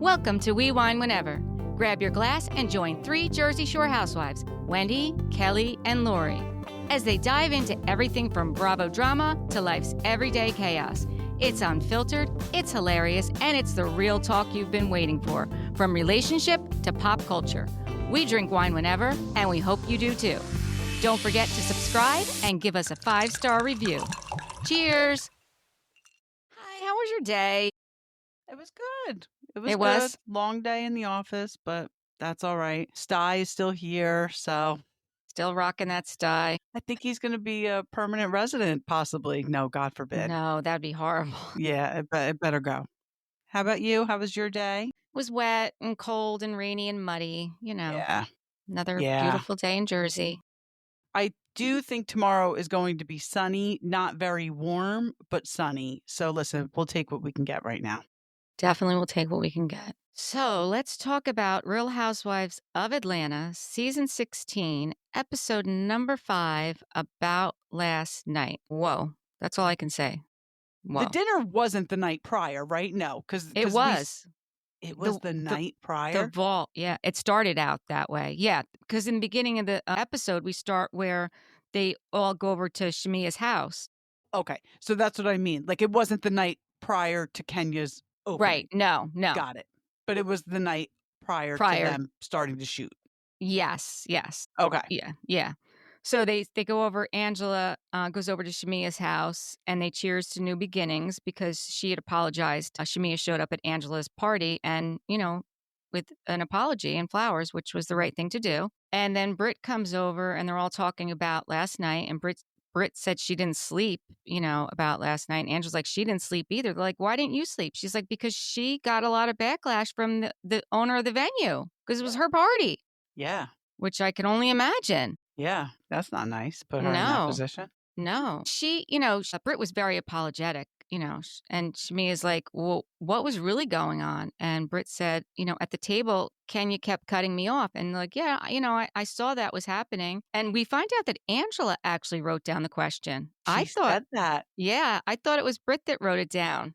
Welcome to We Wine Whenever. Grab your glass and join three Jersey Shore housewives, Wendy, Kelli, and Lori, as they dive into everything from Bravo drama to life's everyday chaos. It's unfiltered, it's hilarious, and it's the real talk you've been waiting for, from relationship to pop culture. We drink wine whenever, and we hope you do too. Don't forget to subscribe and give us a 5-star review. Cheers! Hi, how was your day? It was good. It It was was? good. Long day in the office, but that's all right. Sty is still here, so Still rocking that sty. I think he's going to be a permanent resident, possibly. No, God forbid. No, that'd be horrible. Yeah, it better go. How about you? How was your day? It was wet and cold and rainy and muddy, Yeah. Another Yeah. beautiful day in Jersey. I do think tomorrow is going to be sunny, not very warm, but sunny. So listen, we'll take what we can get right now. Definitely will take what we can get. So let's talk about Real Housewives of Atlanta, season 16, episode number 5, about last night. Whoa, that's all I can say. Whoa. The dinner wasn't the night prior, right? No, because It was. It was the night prior? The vault, yeah. It started out that way. Yeah, because in the beginning of the episode, we start where they all go over to Shamia's house. Okay, so that's what I mean. Like, it wasn't the night prior to Kenya's opening. Right, no. Got it. But it was the night prior to them starting to shoot. Yes. Okay. Yeah. So they go over, Angela goes over to Shamia's house, and they cheers to new beginnings because she had apologized. Shamia showed up at Angela's party and, with an apology and flowers, which was the right thing to do. And then Britt comes over, and they're all talking about last night, and Britt said she didn't sleep, about last night. And Angela's like, she didn't sleep either. They're like, why didn't you sleep? She's like, because she got a lot of backlash from the owner of the venue because it was her party. Yeah. Which I can only imagine. Yeah, that's not nice. Put her in that position. No. She, Britt was very apologetic, and Shamia's like, well, what was really going on? And Britt said, at the table, Kenya kept cutting me off. And like, yeah, I saw that was happening. And we find out that Angela actually wrote down the question. She said that. Yeah, I thought it was Britt that wrote it down.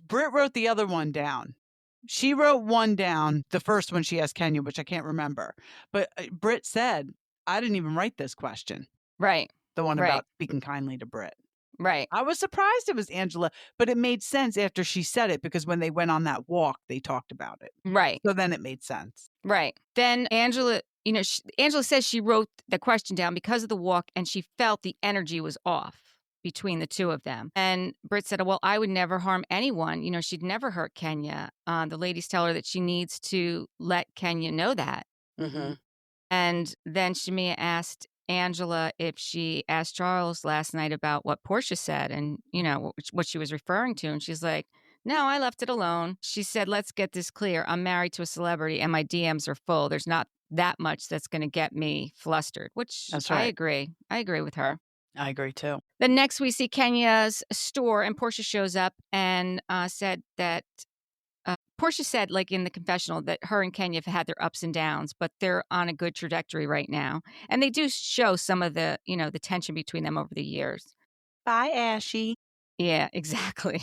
Britt wrote the other one down. She wrote one down, the first one she asked Kenya, which I can't remember. But Britt said, I didn't even write this question. Right. The one about speaking kindly to Britt. Right. I was surprised it was Angela, but it made sense after she said it because when they went on that walk, they talked about it. Right. So then it made sense. Right. Then Angela, Angela says she wrote the question down because of the walk, and she felt the energy was off between the two of them. And Britt said, well, I would never harm anyone. She'd never hurt Kenya. The ladies tell her that she needs to let Kenya know that. Mm-hmm. And then Shamia asked Angela if she asked Charles last night about what Portia said and, what she was referring to. And she's like, no, I left it alone. She said, let's get this clear. I'm married to a celebrity and my DMs are full. There's not that much that's going to get me flustered, which that's right. I agree. I agree with her. I agree, too. Then next we see Kenya's store, and Portia shows up and said that Portia said, like in the confessional, that her and Kenya have had their ups and downs, but they're on a good trajectory right now. And they do show some of the, the tension between them over the years. Bye, Ashy. Yeah, exactly.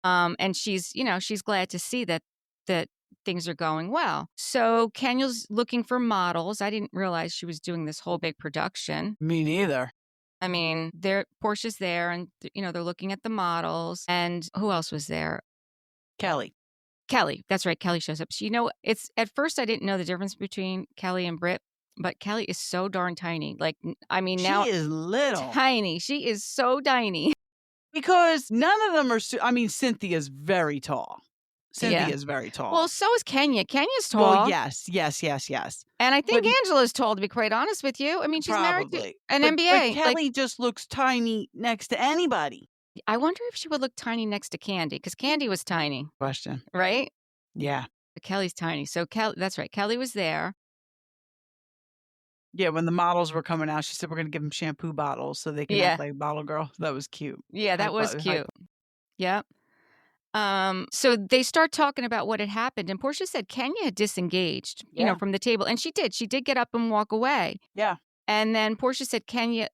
And she's glad to see that things are going well. So Kenya's looking for models. I didn't realize she was doing this whole big production. Me neither. I mean, Portia's there, and they're looking at the models. And who else was there? Kelli. That's right. Kelli shows up. So, it's at first I didn't know the difference between Kelli and Britt, but Kelli is so darn tiny. Like, I mean, now she is little. Tiny. She is so tiny. Because none of them are. Cynthia's very tall. Cynthia's very tall. Well, so is Kenya. Kenya's tall. Well, yes. And I think Angela's tall, to be quite honest with you. I mean, she's married to an MBA. But Kelli just looks tiny next to anybody. I wonder if she would look tiny next to Candy, because Candy was tiny. Question. Right? Yeah. But Kelly's tiny. So that's right. Kelli was there. Yeah, when the models were coming out, she said, we're going to give them shampoo bottles so they can act like bottle girl. That was cute. Yeah, that was cute. Yep. So they start talking about what had happened, and Portia said Kenya had disengaged, from the table. And she did. She did get up and walk away. Yeah. And then Portia said Kenya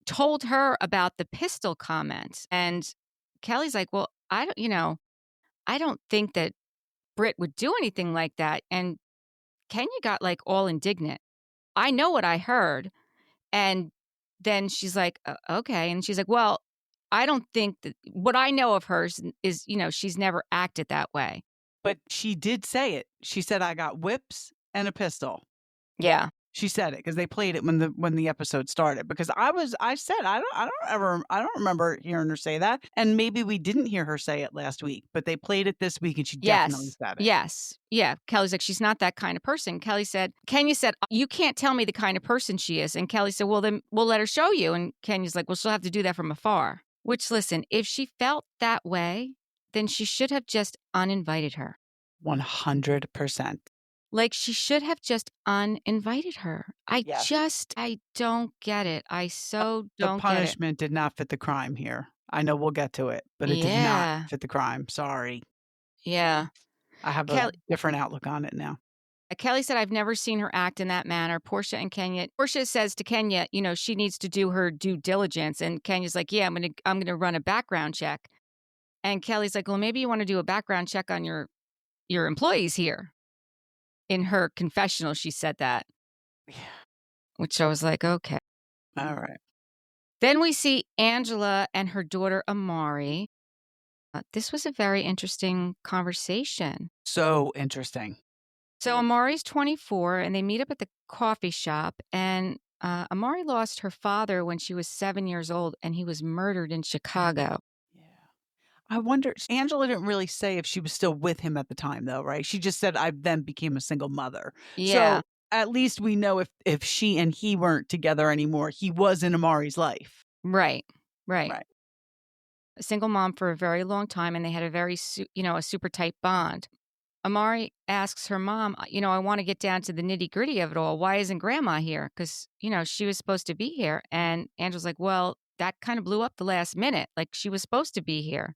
told her about the pistol comment. And Kelly's like, well, I don't think that Britt would do anything like that. And Kenya got like all indignant. I know what I heard. And then she's like, okay. And she's like, well, I don't think that what I know of her is, she's never acted that way. But she did say it. She said, "I got whips and a pistol." Yeah. She said it because they played it when the episode started, because I said, I don't remember hearing her say that, and maybe we didn't hear her say it last week, but they played it this week, and she definitely Yes. said it. Yes. Yeah. Kelly's like, she's not that kind of person. Kenya said, you can't tell me the kind of person she is. And Kelly said, well, then we'll let her show you. And Kenya's like, well, she'll have to do that from afar. Which, listen, if she felt that way, then she should have just uninvited her. 100%. Like, she should have just uninvited her. Yes. I don't get it. I so The don't get it. punishment did not fit the crime here. I know we'll get to it, but it did not Yeah. fit the crime. Sorry. Yeah. I have a Kelly, different outlook on it now. Kelly said, I've never seen her act in that manner. Portia says to Kenya, she needs to do her due diligence. And Kenya's like, yeah, I'm gonna run a background check. And Kelly's like, well, maybe you want to do a background check on your employees here. In her confessional, she said that, Yeah. which I was like, okay. All right. Then we see Angela and her daughter Amari. This was a very interesting conversation. So interesting. So Amari's 24, and they meet up at the coffee shop. And Amari lost her father when she was 7 years old, and he was murdered in Chicago. Yeah. I wonder, Angela didn't really say if she was still with him at the time, though, right? She just said, I then became a single mother. Yeah, So at least we know if she and he weren't together anymore, he was in Amari's life. right, right. Right. A single mom for a very long time, and they had a a super tight bond. Amari asks her mom, I want to get down to the nitty gritty of it all. Why isn't grandma here? Because, she was supposed to be here. And Angela's like, well, that kind of blew up the last minute. Like, she was supposed to be here.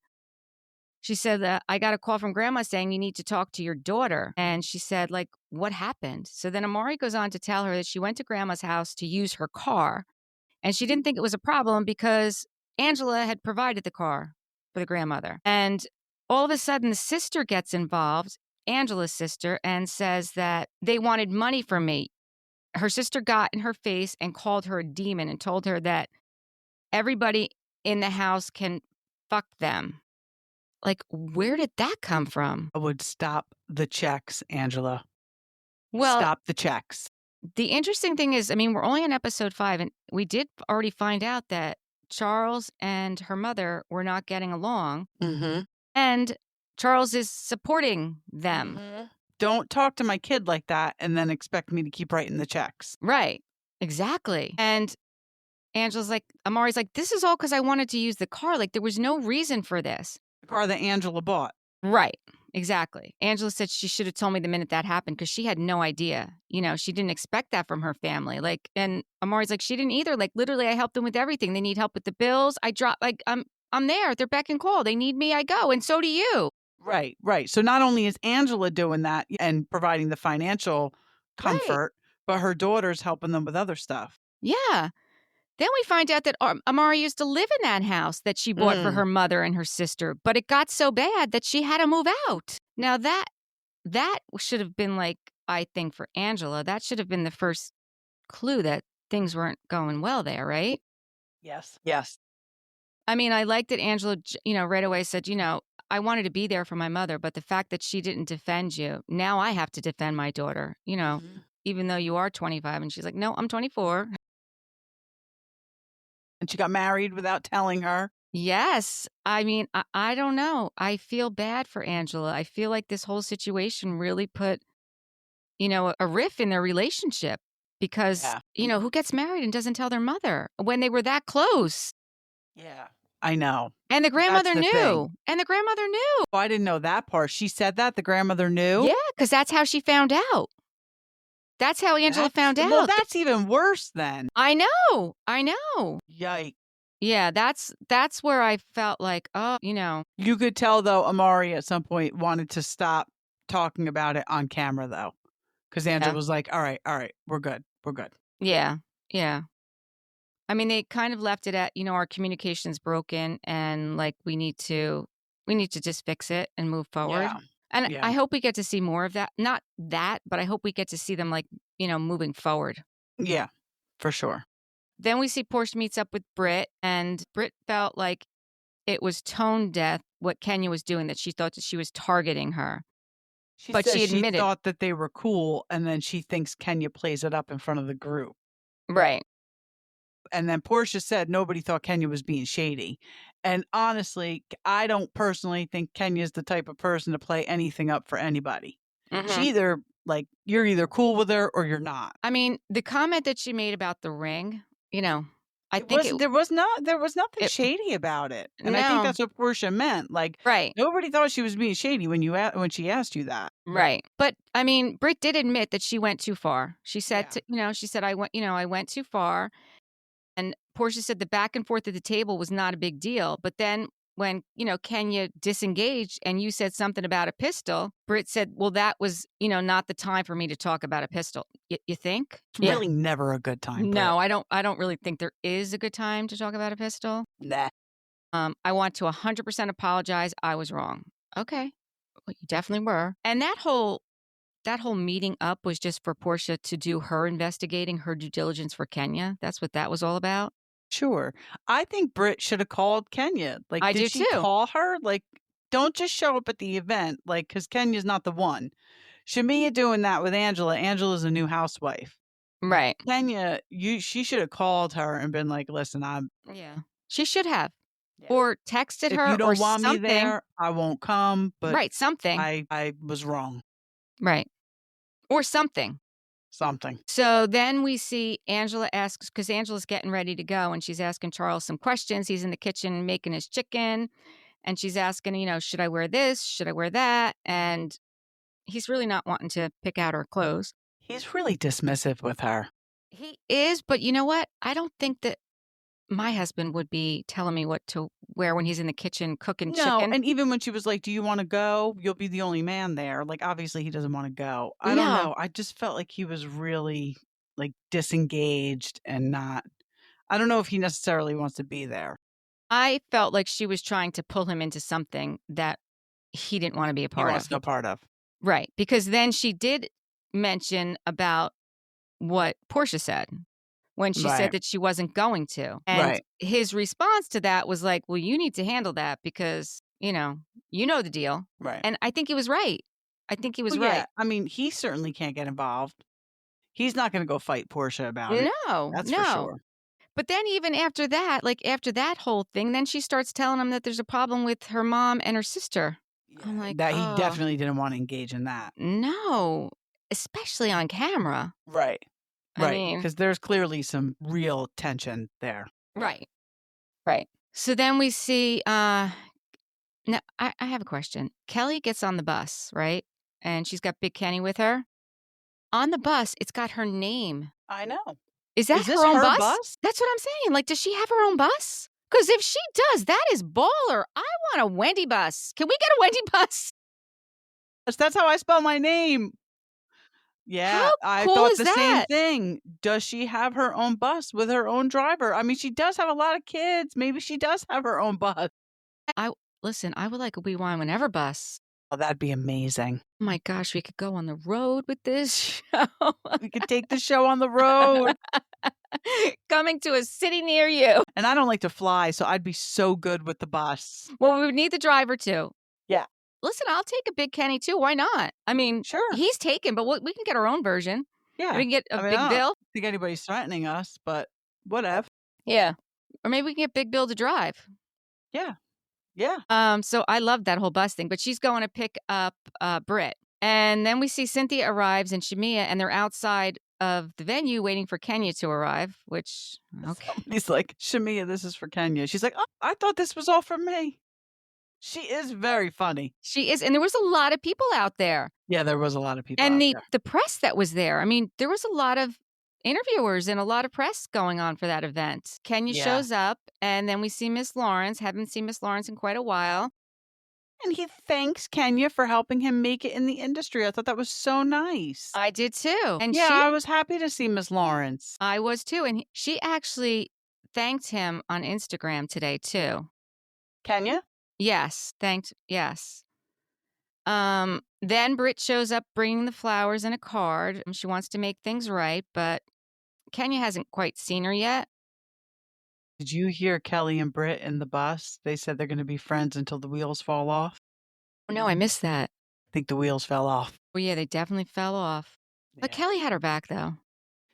She said, I got a call from grandma saying you need to talk to your daughter. And she said, like, what happened? So then Amari goes on to tell her that she went to grandma's house to use her car. And she didn't think it was a problem because Angela had provided the car for the grandmother. And all of a sudden, the sister gets involved, Angela's sister, and says that they wanted money from me. Her sister got in her face and called her a demon and told her that everybody in the house can fuck them. Like, where did that come from? I would stop the checks, Angela. Well, Stop the checks. the interesting thing is, I mean, we're only on episode 5, and we did already find out that Charles and her mother were not getting along, and Charles is supporting them. Don't talk to my kid like that and then expect me to keep writing the checks. Right. Exactly. And Amari's like, this is all because I wanted to use the car. Like, there was no reason for this. The car that Angela bought. Right. Exactly. Angela said she should have told me the minute that happened because she had no idea. She didn't expect that from her family. Like, and Amari's like, she didn't either. Like, literally, I helped them with everything. They need help with the bills. I'm there at their beck and call. They need me. I go. And so do you. Right, right. So not only is Angela doing that and providing the financial Right. comfort, but her daughter's helping them with other stuff. Yeah. Then we find out that Amari used to live in that house that she bought for her mother and her sister, but it got so bad that she had to move out. Now that should have been like, I think for Angela, that should have been the first clue that things weren't going well there, right? Yes. Yes. I mean, I liked that Angela, right away said, I wanted to be there for my mother, but the fact that she didn't defend you, now I have to defend my daughter, even though you are 25. And she's like, no, I'm 24. And she got married without telling her. Yes. I mean, I don't know. I feel bad for Angela. I feel like this whole situation really put, a riff in their relationship because, who gets married and doesn't tell their mother when they were that close? Yeah. I know. And the grandmother That's the knew. thing. And the grandmother knew. Oh, I didn't know that part. She said that the grandmother knew? Yeah, because that's how she found out. That's how Angela found out. Well, that's even worse then. I know. I know. Yikes. Yeah, that's where I felt like, oh, You could tell, though, Amari at some point wanted to stop talking about it on camera, though. Because Angela was like, all right, we're good. We're good. Yeah, yeah. I mean, they kind of left it at, our communication's broken and like we need to just fix it and move forward. Yeah. And Yeah. I hope we get to see more of that. Not that, but I hope we get to see them, like, moving forward. Yeah, for sure. Then we see Portia meets up with Britt, and Britt felt like it was tone deaf what Kenya was doing, that she thought that she was targeting her. She But says she she admitted. thought that they were cool, and then she thinks Kenya plays it up in front of the group. Right. And then Portia said nobody thought Kenya was being shady. And honestly, I don't personally think Kenya's the type of person to play anything up for anybody. Mhm. She either like you're either cool with her or you're not. I mean, the comment that she made about the ring, I It think wasn't there was nothing it shady about it. And I think no. that's what Portia meant. Like Right. nobody thought she was being shady when she asked you that. Right. But I mean, Britt did admit that she went too far. She said Yeah. she said, I went too far. And Portia said the back and forth at the table was not a big deal. But then when, Kenya disengaged and you said something about a pistol, Britt said, well, that was, not the time for me to talk about a pistol. You think? It's Yeah. really never a good time, Britt. No, I don't really think there is a good time to talk about a pistol. Nah. I want to 100% apologize. I was wrong. Okay. Well, you definitely were. And that whole meeting up was just for Portia to do her investigating, her due diligence for Kenya. That's what that was all about. Sure. I think Britt should have called Kenya. Like, I did do she too. call her? Like, don't just show up at the event, like, because Kenya's not the one. Shamia doing that with Angela. Angela's a new housewife. Right. Kenya, she should have called her and been like, listen, Yeah. She should have. yeah. Or texted If her you or don't want me something. there, I won't come, but Right. Something. I was wrong. Right. Or something. Something. So then we see Angela asks, because Angela's getting ready to go and she's asking Charles some questions. He's in the kitchen making his chicken and she's asking, should I wear this? Should I wear that? And he's really not wanting to pick out her clothes. He's really dismissive with her. He is, but you know what? I don't think that my husband would be telling me what to wear when he's in the kitchen cooking No, chicken. and even when she was like, "Do you wanna go? You'll be the only man there." Like, obviously, he doesn't wanna go. I don't No, know. I just felt like he was really, like, disengaged and not I don't know if he necessarily wants to be there. I felt like she was trying to pull him into something that he didn't want to be a He part wants of. no part of. Right. Because then she did mention about what Portia said when she said Right, that she wasn't going to. And right, his response to that was like, well, you need to handle that because, you know the deal. right. And I think he was right. I think he was Well, yeah, right. I mean, he certainly can't get involved. He's not gonna go fight Portia about it. No, That's for no. sure. But then even after that, like after that whole thing, then she starts telling him that there's a problem with her mom and her sister. I'm Yeah, like, that he oh, definitely didn't wanna engage in that. no, especially on camera. Right, I right, mean, because there's clearly some real tension there. right, right. So then we see, now I have a question. Kelly gets on the bus, right? And she's got Big Kenny with her. On the bus, it's got her name. I know. Is that Is this her own her bus? bus? That's what I'm saying. Like, does she have her own bus? Because if she does, that is baller. I want a Wendy bus. Can we get a Wendy bus? That's how I spell my name. How Yeah, I cool thought is the same that? thing. Does she have her own bus with her own driver? I mean, she does have a lot of kids. Maybe she does have her own bus. I listen, I would like a We Wine Whenever bus. Oh, that'd be amazing. Oh my gosh, we could go on the road with this show. We could take the show on the road. Coming to a city near you. And I don't like to fly, so I'd be so good with the bus. Well, we would need the driver too. Yeah. Listen, I'll take a Big Kenny too. Why not? I mean, Sure. he's taken, but we can get our own version. Yeah. We can get a I mean, Big I don't Bill. think anybody's threatening us, but whatever. Yeah. Or maybe we can get Big Bill to drive. Yeah. Yeah. So I love that whole bus thing, but she's going to pick up Britt. And then we see Cynthia arrives and Shamia, and they're outside of the venue waiting for Kenya to arrive, which, okay. He's like, Shamia, this is for Kenya. She's like, oh, I thought this was all for me. She is very funny. She is. And there was a lot of people out there. Yeah, there was a lot of people And out the there. the press that was there. I mean, there was a lot of interviewers and a lot of press going on for that event. Kenya Yeah. shows up, and then we see Miss Lawrence. Haven't seen Miss Lawrence in quite a while. And he thanks Kenya for helping him make it in the industry. I thought that was so nice. I did too. And Yeah, I was happy to see Miss Lawrence. I was too. And she actually thanked him on Instagram today too. Kenya? Yes, yes. Then Britt shows up bringing the flowers and a card. She wants to make things right, but Kenya hasn't quite seen her yet. Did you hear Kelly and Britt in the bus? They said they're gonna be friends until the wheels fall off. Oh, no, I missed that. I think the wheels fell off. Oh, yeah, they definitely fell off. But Yeah. Kelly had her back, though.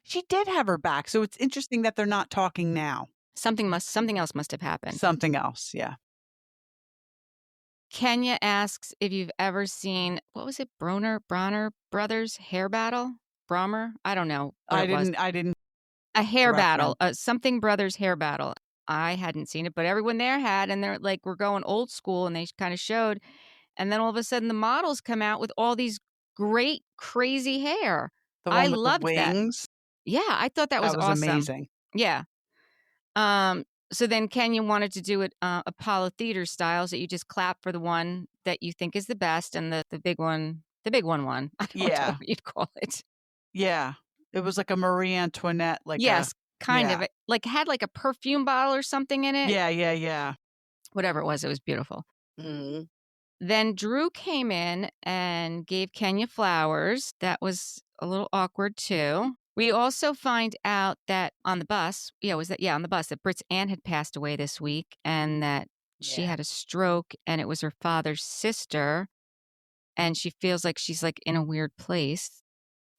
She did have her back, so it's interesting that they're not talking now. Something else must have happened. Something else, yeah. Kenya asks if you've ever seen, what was it, Bronner Brothers hair battle? Brahmer? I don't know what it was. I didn't A hair battle, reference. something brothers hair battle. I hadn't seen it, but everyone there had, and they're like, we're going old school, and they kind of showed. And then all of a sudden, the models come out with all these great, crazy hair. The I one with the loved that. wings, Yeah, I thought that was that was awesome. amazing. Yeah. So then Kenya wanted to do it Apollo Theater styles that you just clap for the one that you think is the best, and the big one won. I don't know Yeah, what you'd call it. yeah. It was like a Marie Antoinette, like a Yes, kind of. yeah. It like had like a perfume bottle or something in it. Yeah, yeah, yeah. Whatever it was beautiful. Mhm. Then Drew came in and gave Kenya flowers. That was a little awkward too. We also find out that on the bus, on the bus that Britt's aunt had passed away this week and that she Yeah, had a stroke and it was her father's sister and she feels like she's like in a weird place.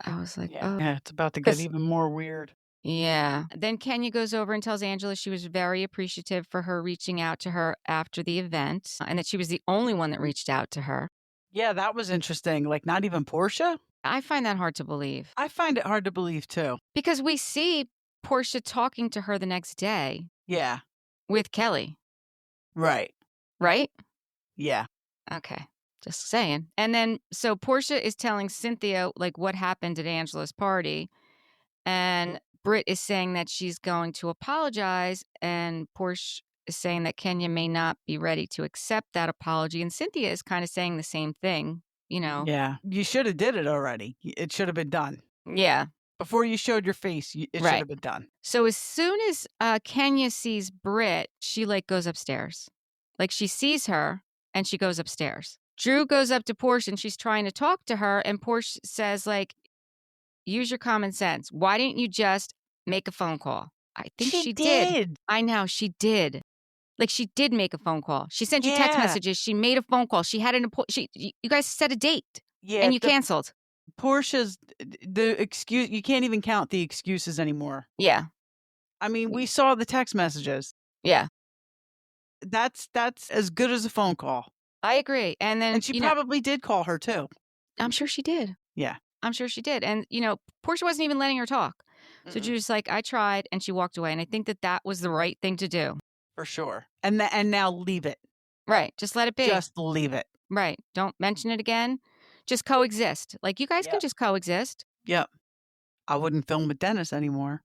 I was like, yeah. oh, Yeah, it's about to get because even more weird. yeah. Then Kenya goes over and tells Angela she was very appreciative for her reaching out to her after the event and that she was the only one that reached out to her. Yeah, that was interesting, like, not even Portia? I find that hard to believe I find it hard to believe too. because we see Portia talking to her the next day Yeah, with Kelly, right. right? Yeah, Okay. Just saying. And then, so Portia is telling Cynthia, like, what happened at Angela's party. And Britt is saying that she's going to apologize. And Portia is saying that Kenya may not be ready to accept that apology. And Cynthia is kind of saying the same thing, you know? yeah. You shoulda did it already. It should have been done. Yeah. Before you showed your face, it should Right. have been done. So as soon as Kenya sees Britt, she like goes upstairs. Like she sees her and she goes upstairs. Drew goes up to Portia and she's trying to talk to her. And Portia says, like, use your common sense. Why didn't you just make a phone call? I think She she did. did. I know she did. Like she did make a phone call. She sent you text Yeah. messages. She made a phone call. She had an appointment. You guys set a date Yeah, and you the canceled. Portia's the excuse you can't even count the excuses anymore. Yeah. I mean, we saw the text messages. Yeah. That's as good as a phone call. I agree. And then, And she probably did call her too. I'm sure she did. Yeah. I'm sure she did. And, Portia wasn't even letting her talk. So Mm-mm. Drew's like, I tried, and she walked away. And I think that that was the right thing to do. For sure. And now leave it. Right. Just let it be. Just leave it. Right. Don't mention it again. Just coexist. Like, you guys can Yep. just coexist. Yep. I wouldn't film with Dennis anymore.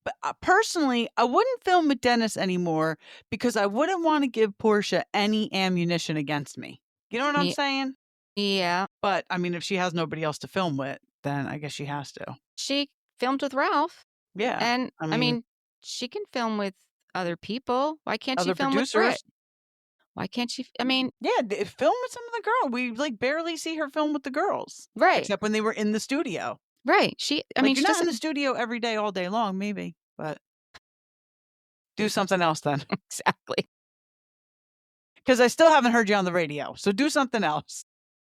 But personally, I wouldn't film with Dennis anymore because I wouldn't want to give Portia any ammunition against me. You know what I'm Ye- saying? Yeah. But I mean, if she has nobody else to film with, then I guess she has to. She filmed with Ralph. Yeah. And, I mean, she can film with other people. Why can't she other film with Britt? producers. Why can't she? I mean, Yeah, film with some of the girls. We like barely see her film with the girls, right. except when they were in the studio. Right. I mean, You're she not in doesn't. the studio every day, all day long, maybe, but do something else then, Exactly. because I still haven't heard you on the radio. So do something else.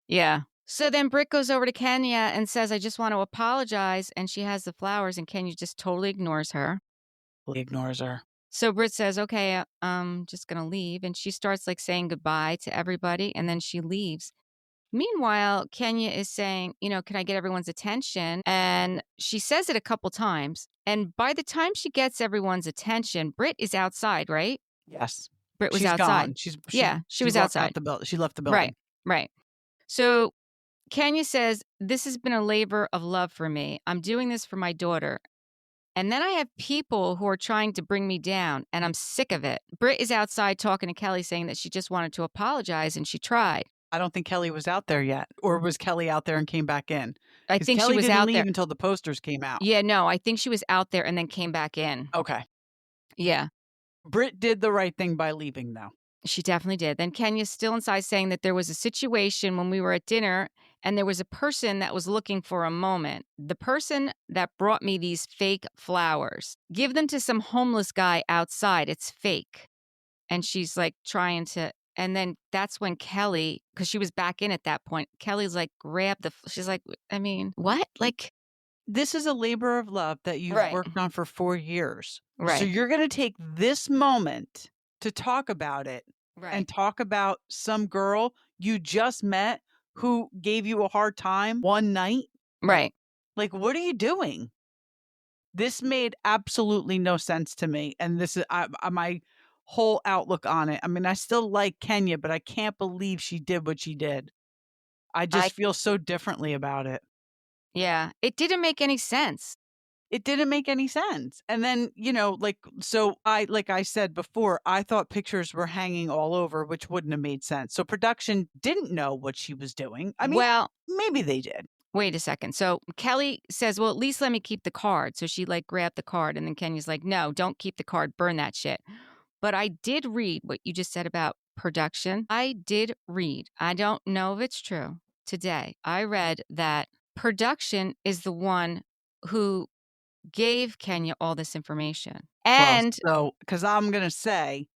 Yeah. So then Britt goes over to Kenya and says, I just want to apologize. And she has the flowers, and Kenya just totally ignores her. He ignores her. So Britt says, okay, I'm just going to leave. And she starts like saying goodbye to everybody. And then she leaves. Meanwhile, Kenya is saying, can I get everyone's attention? And she says it a couple times. And by the time she gets everyone's attention, Britt is outside, right? Yes, Britt was she's outside. gone. She She was walked out outside. the building. She left the Right, building. right. So Kenya says, this has been a labor of love for me. I'm doing this for my daughter. And then I have people who are trying to bring me down, and I'm sick of it. Britt is outside talking to Kelly, saying that she just wanted to apologize, and she tried. I don't think Kelly was out there yet, or was Kelly out there and came back in? I 'Cause think Kelly she was didn't out leave there. until the posters came out. Yeah, no, I think she was out there and then came back in. Okay. Yeah, Britt did the right thing by leaving, though. She definitely did. Then Kenya's still inside saying that there was a situation when we were at dinner and there was a person that was looking for a moment. The person that brought me these fake flowers, give them to some homeless guy outside. It's fake. And she's like trying to, and then that's when Kelly, because she was back in at that point, Kelly's like, grab the, she's like, I mean, what? Like, This is a labor of love that you've right, worked on for 4 years. So right, you're gonna take this moment to talk about it and right, talk about some girl you just met who gave you a hard time one night? right. Like, what are you doing? This made absolutely no sense to me, and this is my whole outlook on it. I mean, I still like Kenya, but I can't believe she did what she did. I I, just feel so differently about it. yeah, it didn't make any sense. It didn't make any sense. And then, like I said before, I thought pictures were hanging all over, which wouldn't have made sense. So production didn't know what she was doing. I mean, Well, maybe they did. wait a second. So Kelly says, well, at least let me keep the card. So she like grabbed the card and then Kenya's like, no, don't keep the card. Burn that shit. But I did read what you just said about production. I did read. I don't know if it's true. Today, I read that production is the one who gave Kenya all this information. Well, And so because I'm gonna say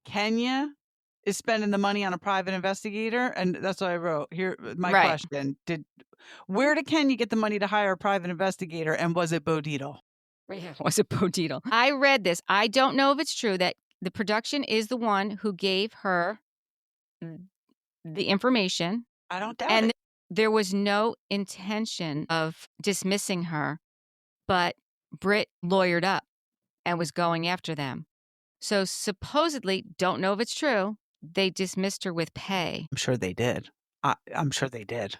Kenya is spending the money on a private investigator, and that's what I wrote. Here, my right. question: where did Kenya get the money to hire a private investigator, and was it Bo Dietl? Yeah. Was it Bo Dietl? I read this. I don't know if it's true that the production is the one who gave her the information. I don't doubt And it. there was no intention of dismissing her, but Britt lawyered up and was going after them. So supposedly, don't know if it's true, they dismissed her with pay. I'm sure they did. I'm sure they did.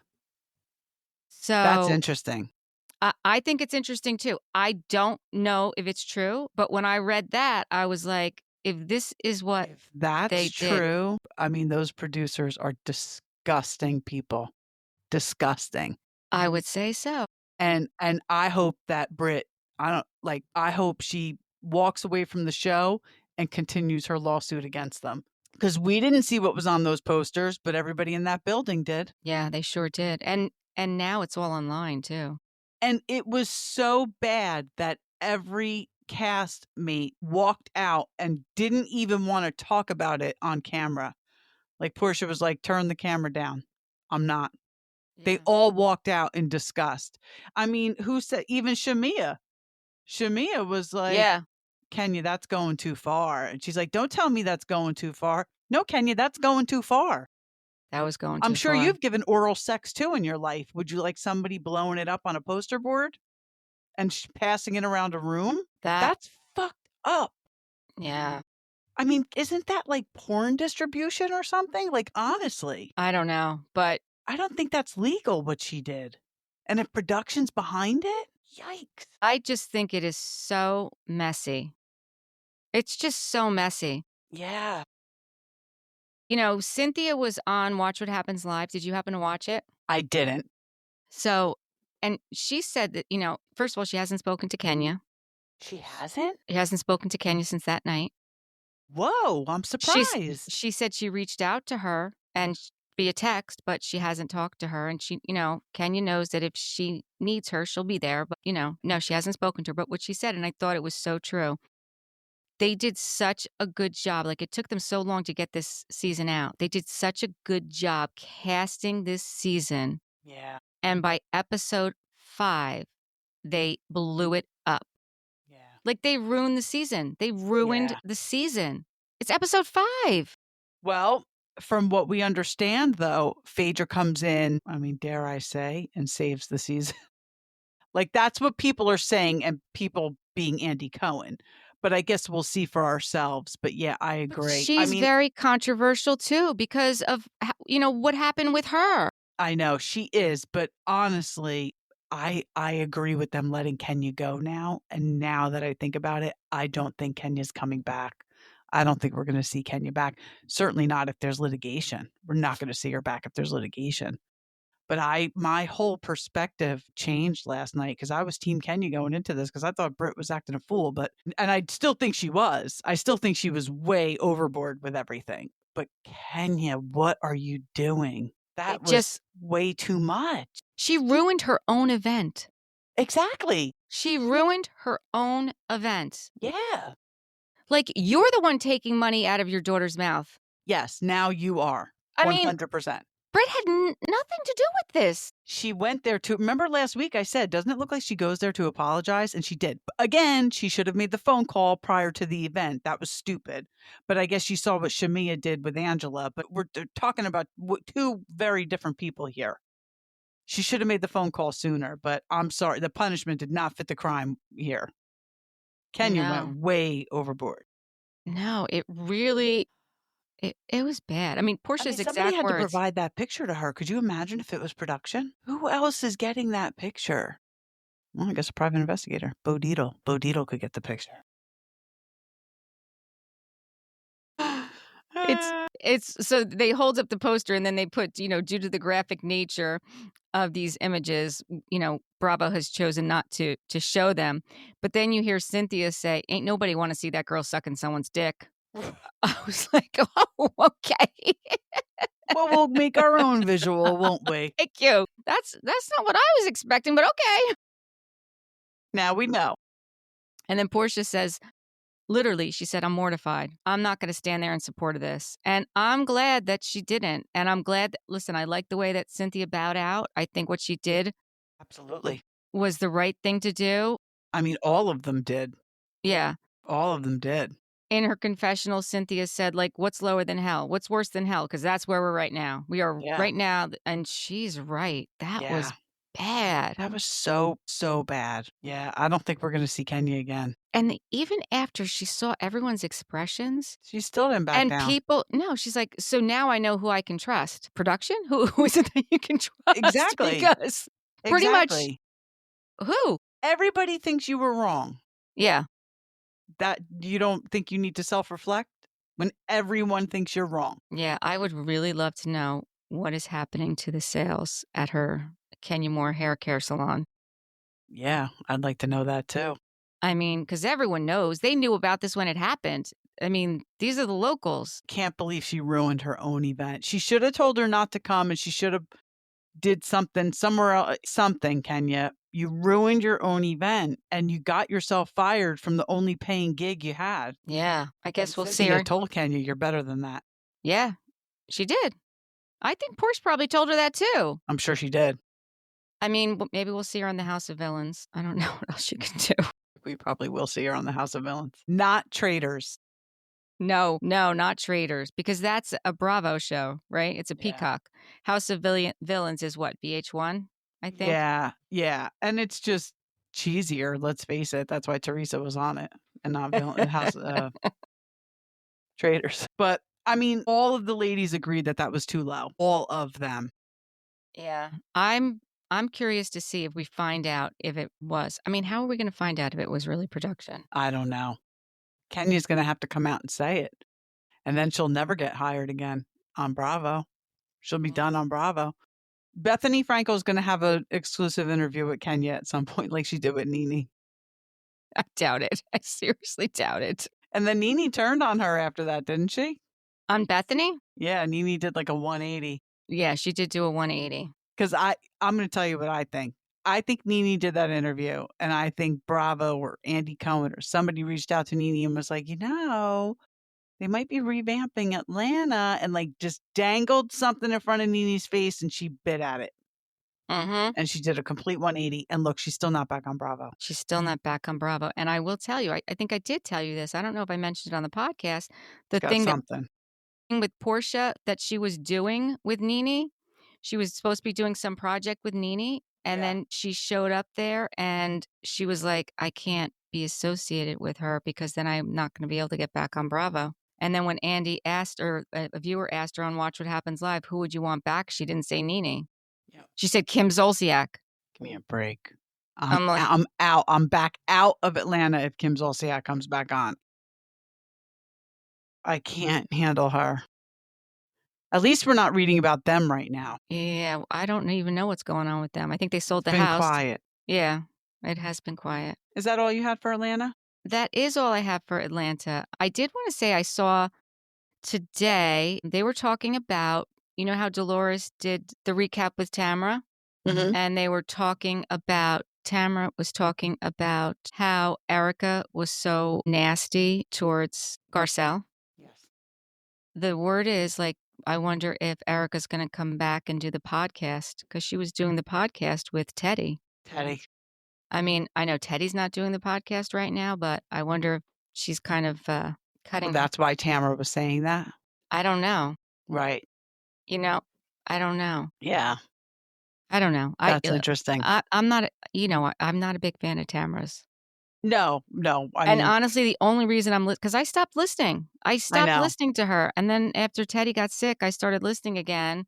That's So interesting. I think it's interesting too. I don't know if it's true, but when I read that, I was like, if this is what If that's they did, true, I mean, those producers are disgusting people. Disgusting. I would say so. And I hope that Brit, I hope she walks away from the show and continues her lawsuit against them. Because we didn't see what was on those posters, but everybody in that building did. Yeah, they sure did. And now it's all online too. And it was so bad that every castmate walked out and didn't even want to talk about it on camera. Like Portia was like, turn the camera down. I'm not. They Yeah. all walked out in disgust. I mean, who said, even Shamia? Shamia was like, Yeah, Kenya, that's going too far. And she's like, don't tell me that's going too far. No, Kenya, that's going too far. that was going I'm too sure far. you've given oral sex too in your life. Would you like somebody blowing it up on a poster board and passing it around a room? That, That's fucked up. yeah, I mean, isn't that like porn distribution or something? Like, honestly, I don't know, but I don't think that's legal what she did. And if production's behind it, yikes. I just think it is so messy. It's just so messy. Yeah. You know, Cynthia was on Watch What Happens Live. Did you happen to watch it? I didn't. So, and she said that, you know, first of all, she hasn't spoken to Kenya. She hasn't? She hasn't spoken to Kenya since that night. Whoa, I'm surprised. She said she reached out to her and via text, but she hasn't talked to her. And she, you know, Kenya knows that if she needs her, she'll be there. But, you know, no, she hasn't spoken to her. But what she said, and I thought it was so true. They did such a good job. Like it took them so long to get this season out. They did such a good job casting this season. Yeah. And by episode 5, they blew it up. Yeah. Like they ruined the season. They ruined Yeah. the season. It's episode 5. Well, from what we understand, though, Phaedra comes in, I mean, dare I say, and saves the season. Like, that's what people are saying, and people being Andy Cohen. But I guess we'll see for ourselves. But yeah, I But agree. I she's mean, very controversial too because of you know what happened with her. I know she is, but honestly, I agree with them letting Kenya go now. And now that I think about it, I don't think Kenya's coming back. I don't think we're going to see Kenya back. Certainly not if there's litigation. We're not going to see her back if there's litigation. But my whole perspective changed last night because I was Team Kenya going into this because I thought Britt was acting a fool, and I still think she was. I still think she was way overboard with everything. But Kenya, what are you doing? That It was just way too much. she ruined her own event. Exactly. She ruined her own event. Yeah. Like, you're the one taking money out of your daughter's mouth. Yes, now you are. I mean, 100%. Britt had nothing to do with this. She went there to remember last week I said, "Doesn't it look like she goes there to apologize?" And she did. Again, she should have made the phone call prior to the event. That was stupid. But I guess she saw what Shamia did with Angela, but we're talking about two very different people here. She should have made the phone call sooner, but I'm sorry, the punishment did not fit the crime here. Kenya went No. way overboard. No, it really it was bad. I mean, I mean, Portia's somebody exact had to words. provide that picture to her. Could you imagine if it was production? Who else is getting that picture? Well, I guess a private investigator. Bo Dietl. Bo Dietl could get the picture. It's Ah. it's so they hold up the poster and then they put, due to the graphic nature of these images, Bravo has chosen not to show them. But then you hear Cynthia say, "Ain't nobody want to see that girl sucking someone's dick." I was like, "Oh, okay." Well, we'll make our own visual, won't we? Thank you. That's not what I was expecting, but okay. Now we know. And then Portia says, literally, she said, "I'm mortified. I'm not going to stand there in support of this." And I'm glad that she didn't. And I'm glad listen, I like the way that Cynthia bowed out. I think what she did Absolutely. was the right thing to do. I mean, all of them did. Yeah. All of them did. In her confessional, Cynthia said, like, "What's lower than hell? What's worse than hell? Because that's where we're right now. We are Yeah. right now." And she's right. That was Yeah. bad. That was so, so bad. Yeah. I don't think we're going to see Kenya again. And even after she saw everyone's expressions She still didn't back and down. people, no, she's like, "So now I know who I can trust. Production? Who is it that you can trust?" Exactly. Because pretty much Exactly. who? Everybody thinks you were wrong. Yeah. That you don't think you need to self-reflect when everyone thinks you're wrong. Yeah. I would really love to know what is happening to the sales at her Kenya Moore hair care salon. Yeah, I'd like to know that too. I mean, because everyone knows. They knew about this when it happened. I mean, these are the locals. Can't believe she ruined her own event. She should have told her not to come, and she should have did something somewhere else. Something, Kenya. You ruined your own event, and you got yourself fired from the only paying gig you had. Yeah. I And guess we'll see Cynthia her. told Kenya, "You're better than that." Yeah, she did. I think Porsche probably told her that too. I'm sure she did. I mean, maybe we'll see her on the House of Villains. I don't know what else she can do. We probably will see her on the House of Villains. Not traitors. No, no, not Traitors, because that's a Bravo show, right? It's a Yeah. Peacock. House of Villains is what, VH1, I think? Yeah, yeah, and it's just cheesier, let's face it. That's why Teresa was on it and not House Traders. But, I mean, all of the ladies agreed that that was too low. All of them. Yeah. I'm curious to see if we find out if it was. I mean, how are we going to find out if it was really production? I don't know. Kenya's gonna have to come out and say it, and then she'll never get hired again on Bravo. She'll be done on Bravo. Bethany Frankel's gonna have an exclusive interview with Kenya at some point like she did with Nene. I doubt it. I seriously doubt it. And then Nene turned on her after that, didn't she? On Bethany? Yeah, Nene did like a 180. Yeah, she did do a 180. 'Cause I'm gonna tell you what I think. I think Nene did that interview, and I think Bravo or Andy Cohen or somebody reached out to Nene and was like, they might be revamping Atlanta," and, like, just dangled something in front of Nene's face, and she bit at it. Mm-hmm. And she did a complete 180, and look, she's still not back on Bravo. She's still not back on Bravo. And I will tell you, I think I did tell you this. I don't know if I mentioned it on the podcast. She's The got thing that something. with Portia that she was doing with Nene, she was supposed to be doing some project with Nene, and Yeah. then she showed up there and she was like, "I can't be associated with her because then I'm not going to be able to get back on Bravo." And then when Andy asked her, a viewer asked her on Watch What Happens Live, who would you want back? She didn't say Nene. Yep. She said Kim Zolciak. Give me a break. I'm like, I'm out. I'm back out of Atlanta if Kim Zolciak comes back on. I can't handle her. At least we're not reading about them right now. yeah, I don't even know what's going on with them. I think they sold It's the been house. quiet. Yeah, it has been quiet. Is that all you had for Atlanta? That is all I have for Atlanta. I did want to say I saw today they were talking about, you know how Dolores did the recap with Tamara? Mhm. And they were talking about Tamara was talking about how Erica was so nasty towards Garcelle. Yes. The word is, like, I wonder if Erica's gonna come back and do the podcast because she was doing the podcast with Teddy. Teddy. I mean, I know Teddy's not doing the podcast right now, but I wonder if she's kind of, Well, cutting that's why Tamara was saying that? I don't know. Right. You know, I don't know. Yeah. I don't know. That's interesting. I'm not a I'm not a big fan of Tamara's. No, no, I And mean, honestly, the only reason I'm because I stopped listening. I I stopped know. listening to her, and then after Teddy got sick, I started listening again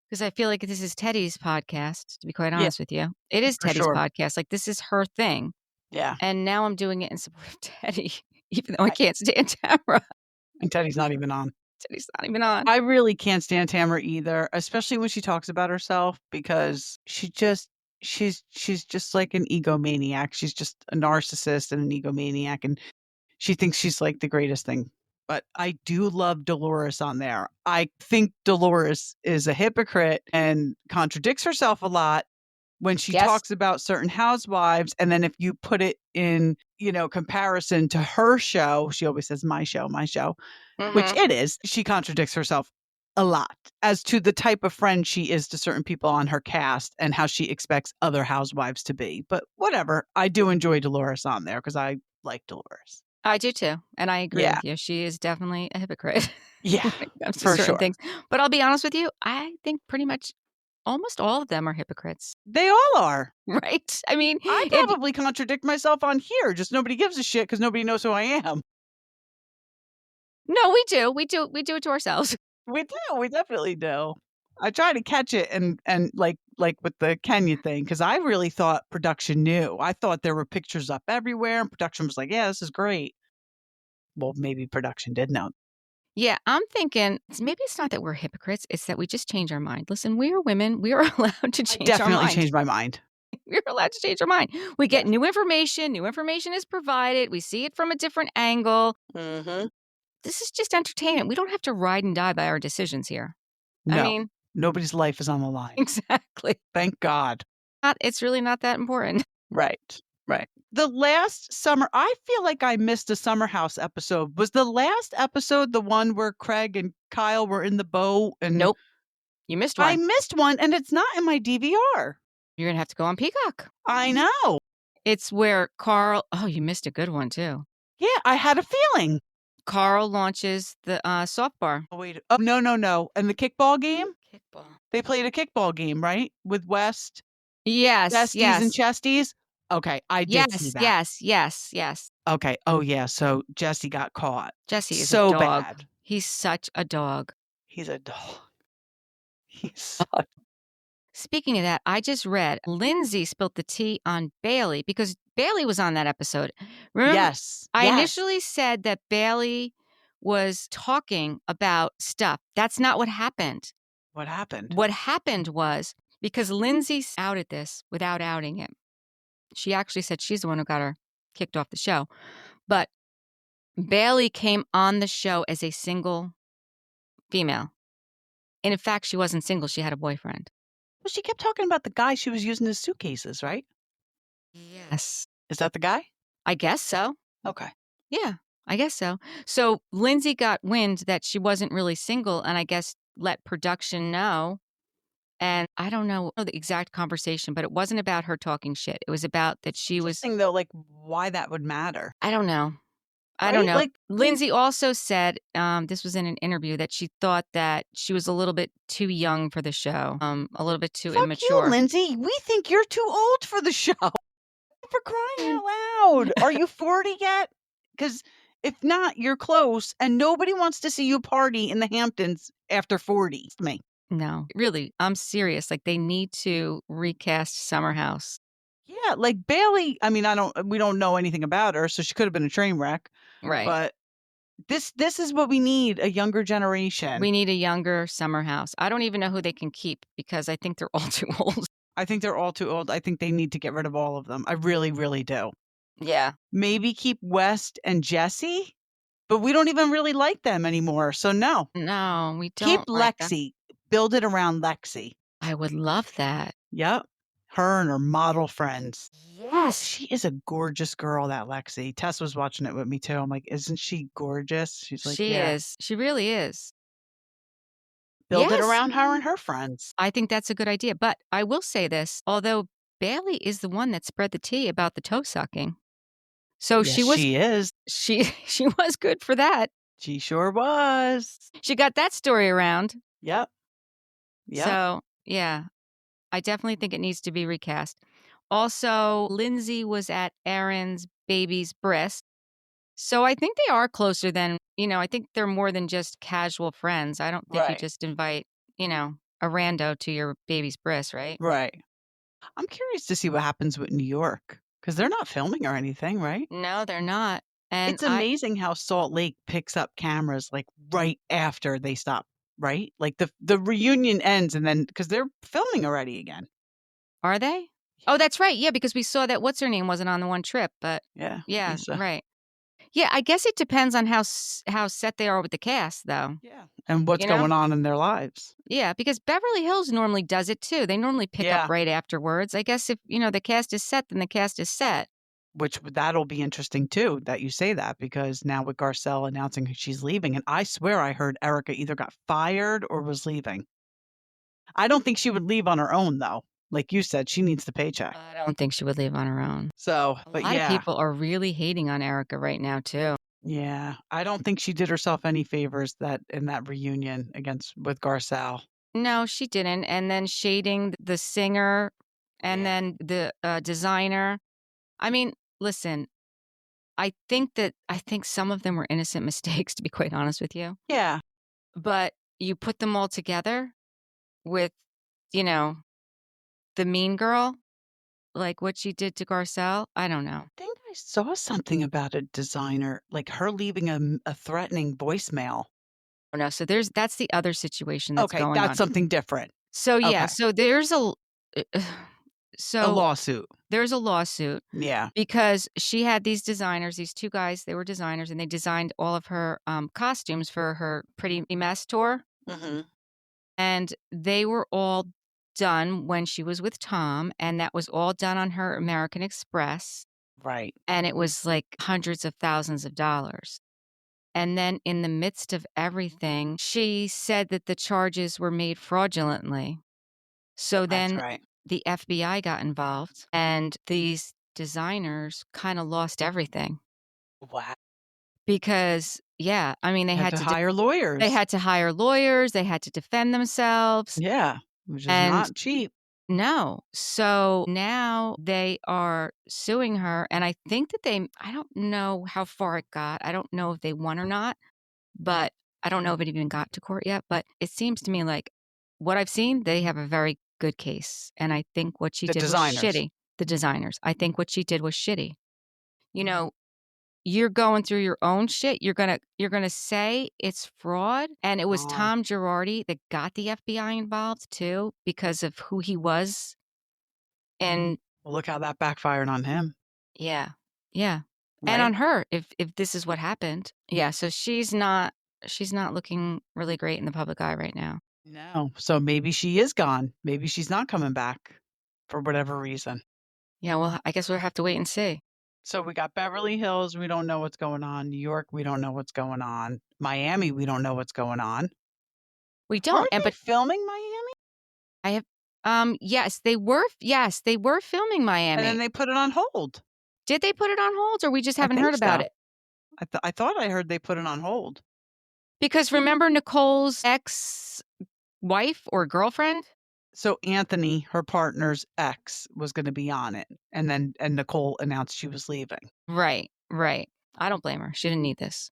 because I feel like this is Teddy's podcast, to be quite Yeah, honest with you. It is for Teddy's sure. podcast, like, this is her thing, Yeah. and now I'm doing it in support of Teddy, even though I Right. can't stand Tamara. And Teddy's not even on. Teddy's not even on. I really can't stand Tamara either, especially when she talks about herself because she's just like an egomaniac. She's just a narcissist and an egomaniac, and she thinks she's like the greatest thing. But I do love Dolores on there. I think Dolores is a hypocrite and contradicts herself a lot when she Yes. talks about certain housewives, and then if you put it in, comparison to her show, she always says, my show, which Mhm. it is. She contradicts herself a lot as to the type of friend she is to certain people on her cast and how she expects other housewives to be. But whatever, I do enjoy Dolores on there because I like Dolores. I do too, and I agree Yeah. with you. She is definitely a hypocrite Yeah, when it comes to for certain sure. things. But I'll be honest with you, I think pretty much almost all of them are hypocrites, They all are. right? I mean, I if probably contradict myself on here, just nobody gives a shit because nobody knows who I am. no, we do it to ourselves. We do, we definitely do. I try to catch it and like with the Kenya thing, because I really thought production knew. I thought there were pictures up everywhere, and production was like, "Yeah, this is great." Well, maybe production did know. Yeah, I'm thinking maybe it's not that we're hypocrites, it's that we just change our mind. Listen, we are women, we are allowed to I change our definitely mind. changed my mind. We're allowed to change our mind. We get Yes. new information is provided, we see it from a different angle. Mhm. This is just entertainment. We don't have to ride and die by our decisions here. I No, mean, nobody's life is on the line. exactly. Thank God. It's really not that important. Right, right. The last summer, I feel like I missed a Summer House episode. Was the last episode the one where Craig and Kyle were in the boat? And Nope, you missed I one. missed one, and it's not in my DVR. You're gonna have to go on Peacock. I know. It's where Carl you missed a good one too. Yeah, I had a feeling. Carl launches the, soft bar. Oh, wait. Oh, no, no, no. And the kickball game? Kickball. They played a kickball game, right? With West, Yes, Besties, and yes. Chesties? Okay, I did see Yes, that. yes, yes, yes. Okay. Oh, yeah. So Jesse got caught. Jesse is a So dog. bad. He's such a dog. He's a dog. He's such. Speaking of that, I just read Lindsay spilt the tea on Bailey because Bailey was on that episode. Remember, Yes. I Yes. initially said that Bailey was talking about stuff. That's not what happened. What happened? What happened was because Lindsay outed this without outing him. She actually said she's the one who got her kicked off the show. But Bailey came on the show as a single female. And in fact, she wasn't single. She had a boyfriend. Well, she kept talking about the guy she was using as suitcases, right? Yes. Is that the guy? I guess so. Okay. Yeah, I guess so. So Lindsay got wind that she wasn't really single and I guess let production know. And I don't know the exact conversation, but it wasn't about her talking shit. It was about that she was, Interesting, though, like, why that would matter, I don't know. I don't right? know. Like, Lindsay also said, this was in an interview, that she thought that she was a little bit too young for the show, a little bit too fuck you, immature. Lindsay. We think you're too old for the show. For crying out loud. Are you 40 yet? Because if not, you're close, and nobody wants to see you party in the Hamptons after 40. It's me. No, really, I'm serious. Like, they need to recast Summer House. Yeah, like Bailey, I mean, we don't know anything about her, so she could have been a train wreck. Right. But this is what we need, a younger generation. We need a younger Summer House. I don't even know who they can keep because I think they're all too old. I think they're all too old. I think they need to get rid of all of them. I really, really do. Yeah. Maybe keep West and Jesse. but we don't even really like them anymore, so no. No, we Keep don't like them. Lexi. Build it around Lexi. I would love that. Yep. Her and her model friends. Yes. She is a gorgeous girl, that Lexi. Tess was watching it with me too. I'm like, "Isn't she gorgeous?" She's like, She "Yeah." is. She really is. Build it Yes. around her and her friends. I think that's a good idea, but I will say this, although Bailey is the one that spread the tea about the toe sucking. So Yes, she is. she was good for that. She sure was. She got that story around. Yep. Yep. So, yeah, I definitely think it needs to be recast. Also, Lindsay was at Aaron's baby's breast. So I think they are closer than, I think they're more than just casual friends. I don't think you Right. just invite, a rando to your baby's bris, right? Right. I'm curious to see what happens with New York because 'cause they're not filming or anything, right? No, they're not. And It's amazing how Salt Lake picks up cameras, like, right after they stop, right? Like, the reunion ends and then because 'cause they're filming already again. are they? Oh, that's right. Yeah, because we saw that what's her name wasn't on the one trip, but Yeah, yeah, Lisa. right. Yeah, I guess it depends on how set they are with the cast, though. Yeah. And what's You know? going on in their lives. Yeah, because Beverly Hills normally does it too. They normally pick up Yeah, right afterwards. I guess if, the cast is set, then the cast is set. which that'll be interesting too that you say that because now with Garcelle announcing she's leaving, and I swear I heard Erica either got fired or was leaving. I don't think she would leave on her own, though. Like you said, she needs the paycheck. I don't think she would leave on her own. So, A but lot of yeah. people are really hating on Erica right now too. Yeah, I don't think she did herself any favors that in that reunion against with Garcelle. No, she didn't. And then shading the singer and Yeah. then the designer. I mean, listen, I think some of them were innocent mistakes, to be quite honest with you. Yeah. But you put them all together with, you know, the mean girl, like what she did to Garcelle. I don't know. I think I saw something about a designer, like her leaving a threatening voicemail. Oh, no, so that's the other situation that's Okay, going that's on. something different. So yeah, Okay. so there's A so lawsuit. there's a lawsuit Yeah. because she had these designers, these two guys, they were designers, and they designed all of her costumes for her Pretty Mess tour. Mhm. And they were all done when she was with Tom, and that was all done on her American Express, Right. and it was like hundreds of thousands of dollars. And then in the midst of everything, she said that the charges were made fraudulently. So That's then right. the FBI got involved, and these designers kind of lost everything Wow. because, yeah, I mean, Had to hire they lawyers. had to hire lawyers, they had to defend themselves, Yeah, which is and not cheap. no. So now they are suing her. And I think that I don't know how far it got. I don't know if they won or not, but I don't know if it even got to court yet. But it seems to me like what I've seen, they have a very good case. And I think what she The did was designers. shitty. The designers. I think what she did was shitty. You know, you're going through your own shit. You're gonna say it's fraud. And it was Oh, Tom Girardi that got the FBI involved too because of who he was. And well, look how that backfired on him, yeah. Yeah. And right? on her, if this is what happened. Yeah, so she's not looking really great in the public eye right now. No, so maybe she is gone. Maybe she's not coming back for whatever reason. Yeah, well, I guess we'll have to wait and see. So we got Beverly Hills, we don't know what's going on. New York, we don't know what's going on. Miami, we don't know what's going on. We don't. Weren't And they but filming Miami? I have yes, they were filming And then Miami. they put it on hold. Did they put it on hold or we just I haven't think heard about so. it? I thought I heard they put it on hold. Because remember Nicole's ex-wife or girlfriend? So Anthony, her partner's ex, was gonna be on it, and Nicole announced she was leaving. Right, right. I don't blame her. She didn't need this.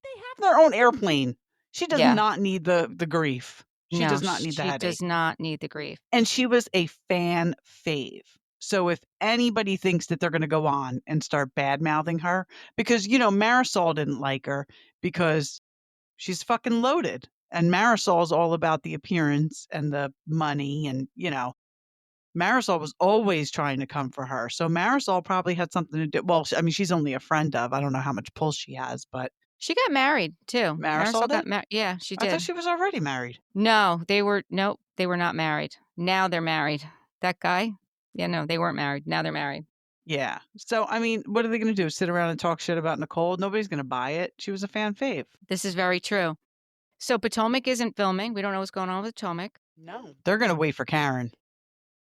They have their own airplane. She does Yeah. not need the grief. She No, does not need the she headache. does not need the grief. And she was a fan fave. So if anybody thinks that they're gonna go on and start bad-mouthing her because, Marisol didn't like her because she's fucking loaded, and Marisol's all about the appearance and the money and, Marisol was always trying to come for her. So Marisol probably had something to do well, I mean, she's only a friend of, I don't know how much pull she has, but She got married too. Marisol Marisol got did? married. Yeah, she I thought did. she was already married. No, nope, they were not married. Now they're married. That guy? Yeah, no, they weren't married. Now they're married. Yeah. So, I mean, what are they gonna do? Sit around and talk shit about Nicole? Nobody's gonna buy it. She was a fan fave. This is very true. So Potomac isn't filming. We don't know what's going on with Potomac. No. They're gonna wait for Karen.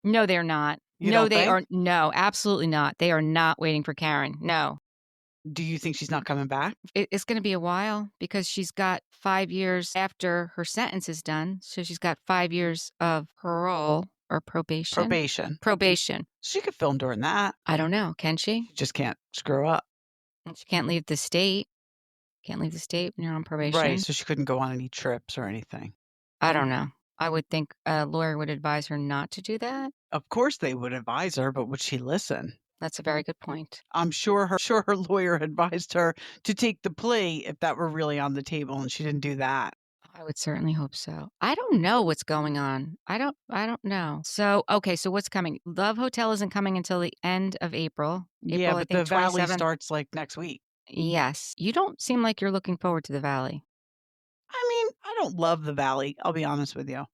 No, they're not. You don't think? No, absolutely not. They are not waiting for Karen. No. Do you think she's not coming back? It's gonna be a while because she's got 5 years after her sentence is done, so she's got 5 years of parole or probation. Probation. Probation. She could film during that. I don't know, can she? She just can't screw up. And she can't leave the state. Can't leave the state when you're on probation. Right, so she couldn't go on any trips or anything. I don't know. I would think a lawyer would advise her not to do that. Of course they would advise her, but would she listen? That's a very good point. I'm sure her lawyer advised her to take the plea if that were really on the table, and she didn't do that. I would certainly hope so. I don't know what's going on. I don't know. So, okay, so what's coming? Love Hotel isn't coming until the end of April. Yeah, I but think the Valley 27th. starts, like, next week. Yes. You don't seem like you're looking forward to the Valley. I mean, I don't love the Valley, I'll be honest with you.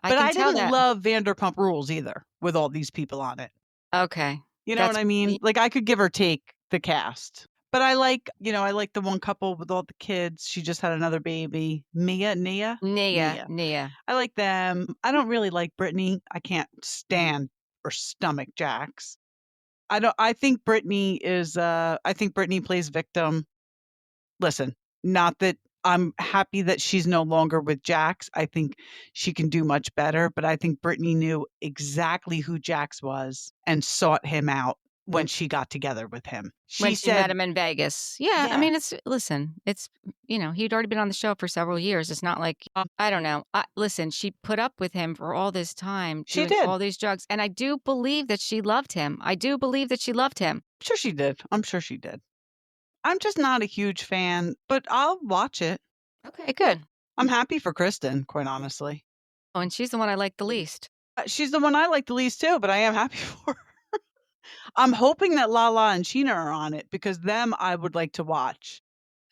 I But can I tell didn't that. love Vanderpump Rules either, with all these people on it. Okay. You know what I mean? Like, I could give or take the cast. But I like the one couple with all the kids. She just had another baby. Nia? Nia. I like them. I don't really like Brittany. I can't stand or stomach Jax. I think Brittany plays victim. Listen, not that I'm happy that she's no longer with Jax. I think she can do much better, but I think Brittany knew exactly who Jax was and sought him out when she got together with him. When She she met said, him in Vegas. Yeah, I yeah, mean, it's he'd already been on the show for several years. It's not like I don't know. Listen, she put up with him for all this time she doing did. all these drugs, and I do believe that she loved him. I do believe that she loved him. I'm sure she did. I'm sure she did. I'm just not a huge fan, but I'll watch it. Okay, good. I'm happy for Kristen, quite honestly. Oh, and she's the one I like the least. She's the one I like the least too, but I am happy for her. I'm hoping that Lala and Sheena are on it because them I would like to watch.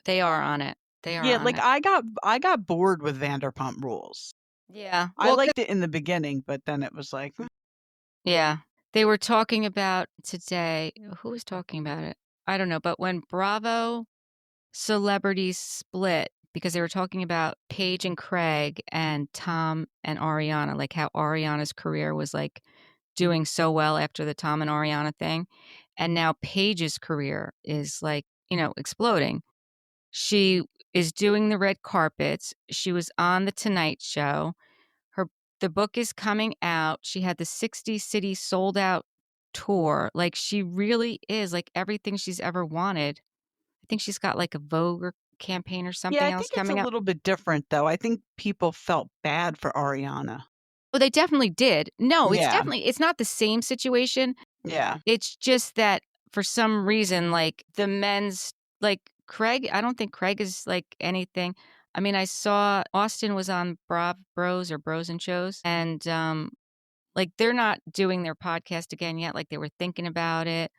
They are on it. They are Yeah, on like it. I got bored with Vanderpump Rules. Yeah. I liked it in the beginning, but then it was like, Yeah. They were talking about today. Who was talking about it? I don't know. But when Bravo celebrities split, because they were talking about Paige and Craig and Tom and Ariana, like how Ariana's career was like doing so well after the Tom and Ariana thing. And now Paige's career is like, exploding. She is doing the red carpets. She was on the Tonight Show. The book is coming out. She had the 60 city sold out tour. Like she really is like everything she's ever wanted. I think she's got like a Vogue campaign or yeah, something I else think it's a coming up. little bit different though. I think people felt bad for Ariana. Oh, they definitely did. No, Yeah. it's not the same situation. Yeah. It's just that for some reason, like the men's, like Craig, I don't think Craig is like anything. I mean, I saw Austin was on Bros or Bros and Shows, and like they're not doing their podcast again yet. Like they were thinking about it,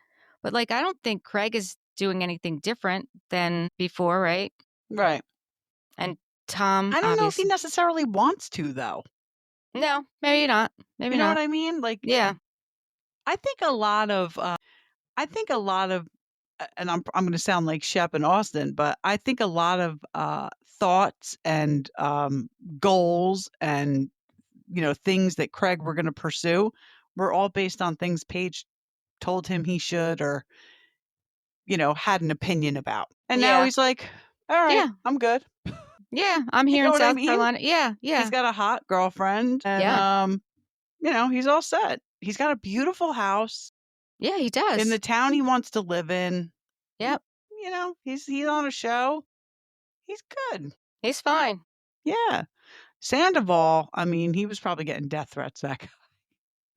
but like I don't think Craig is doing anything different than before, right? Right. And Tom, I don't know if he obviously, necessarily wants to though. no, maybe not, maybe You know what not. I mean? Like Yeah, I think a lot of and I'm going to sound like Shep and Austin, but I think a lot of thoughts and goals and things that Craig were going to pursue were all based on things Paige told him he should or had an opinion about. And now yeah, he's like, all right, yeah, I'm good. yeah. I'm You here know in what I South mean? Carolina. Yeah, yeah, He's got a hot girlfriend and yeah, he's all set. He's got a beautiful house yeah. He in the does. town he wants to live in. Yep, He's on a show. He's good. he's fine. Yeah. Sandoval, I mean, he was probably getting death threats, that guy.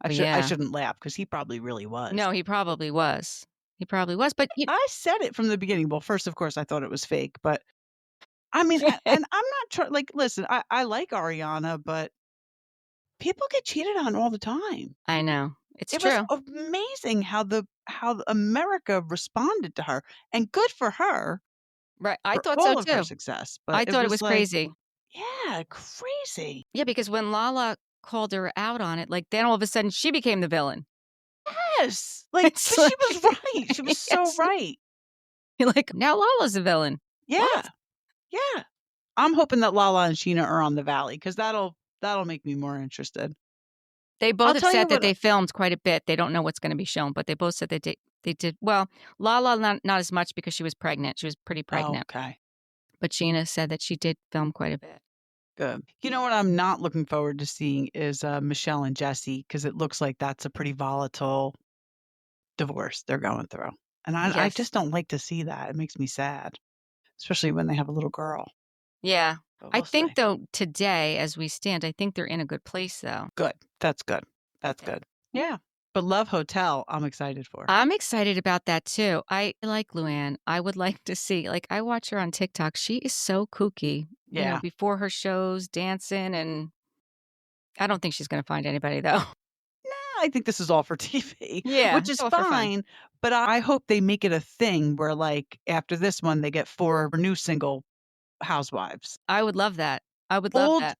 But I yeah, shouldn't laugh because he probably really was. no, he probably was. He probably was. But I said it from the beginning. Well, first, of course, I thought it was fake, but I mean, and I'm not trying. Like, listen, I like Ariana, but people get cheated on all the time. I know it's It true. was amazing how America responded to her, and good for her. Right, I for thought so all of her too. success, but I it thought it was was like, crazy. yeah, crazy. Yeah, because when Lala called her out on it, like, then all of a sudden she became the villain. Yes, like, It's but she like was right, she was so yes. right. You're like, "Now Lala's the villain." What? Yeah, yeah. I'm hoping that Lala and Sheena are on the Valley because that'll make me more interested. They both I'll have tell you said that what. they filmed quite a bit. They don't know what's gonna be shown, but they both said they did well, Lala not as much because she was pregnant. She was pretty Oh, pregnant, okay, but Sheena said that she did film quite a bit. good. You know what I'm not looking forward to seeing is, Michelle and Jesse because it looks like that's a pretty volatile divorce they're going through, and I Yes. just don't like to see that. It makes me sad, especially when they have a little girl, Yeah. but I we'll see. think, though, today, as we stand, I think they're in a good place, though. Good. That's good. I That's think. good. Yeah. But Love Hotel, I'm excited for. I'm excited about that too. I like Luann. I would like to see like, I watch her on TikTok. She is so kooky, Yeah. before her shows, dancing, and I don't think she's gonna find anybody, though. I think this is all for TV, Yeah, which it's is all for fun. fine, but I hope they make it a thing where, like, after this one, they get 4 new single housewives. I would love that. I would love Old that.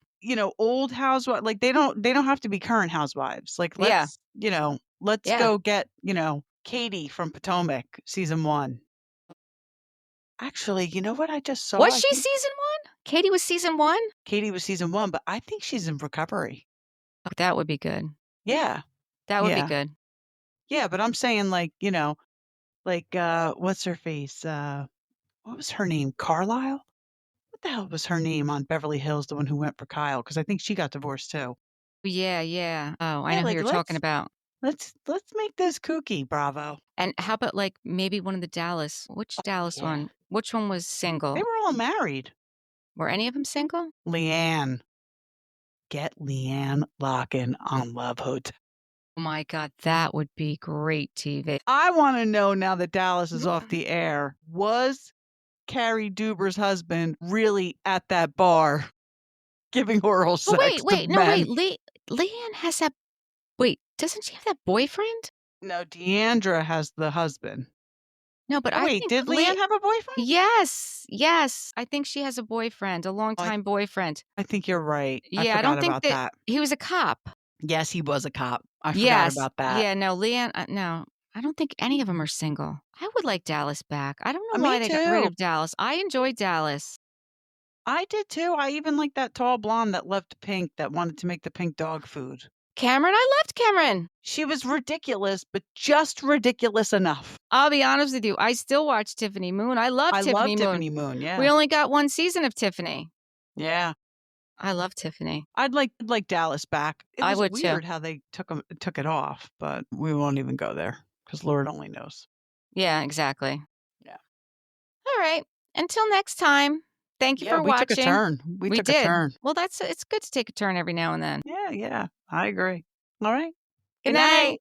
old housewives, like, they don't have to be current housewives. Like, Yeah, let's yeah. go get, Katie from Potomac, season 1. Actually, you know what I just saw? Was I she think season 1? Katie was season 1? Katie was season 1, but I think she's in recovery. Oh, that would be good. Yeah. That would be Yeah. good. Yeah, but I'm saying, like, like, what's her face? What was her name? Carlisle? What the hell was her name on Beverly Hills, the one who went for Kyle? Because I think she got divorced too. Yeah, yeah. Oh, I Yeah, know who like, you're talking about. let's make this kooky, Bravo. And how about, like, maybe one of the Dallas which Dallas Yeah. one? Which one was They single? were all married. Were any of them single? Leanne. Get Leanne Locken on Love Hotel. Oh my god, that would be great TV. I wanna know now that Dallas is off the air, was Carrie Duber's husband really at that bar giving oral Oh, sex to no, men? Leanne has that wait, doesn't she have that boyfriend? No, Deandra has the husband. No, but Oh, I wait, think did Leanne have a boyfriend? yes, yes, I think she has a boyfriend, a Oh, longtime boyfriend. I think you're right. I Yeah, I forgot don't think about that that. he was a cop. Yes, he was a cop. I forgot Yes. about that. Yeah, no, Leanne no, I don't think any of them are single. I would like Dallas back. I don't know why Me they got rid too. of Dallas. I enjoyed Dallas. I did too. I even like that tall blonde that loved pink that wanted to make the pink dog food. Cameron, I loved Cameron. She was ridiculous, but just ridiculous enough. I'll be honest with you, I still watch Tiffany Moon. I love I love Tiffany Moon. Tiffany Moon, We yeah. only got 1 season of Tiffany. Yeah. I love Tiffany. I'd like Dallas back. It I was would too. weird how they took it off, but we won't even go there because Lord only knows. Yeah, exactly. Yeah. All right. Until next time, thank you Yeah, for we took a watching. turn. We We took a did. turn. Well, it's good to take a turn every now and then. Yeah, yeah. I agree. All right. Good Good night. night.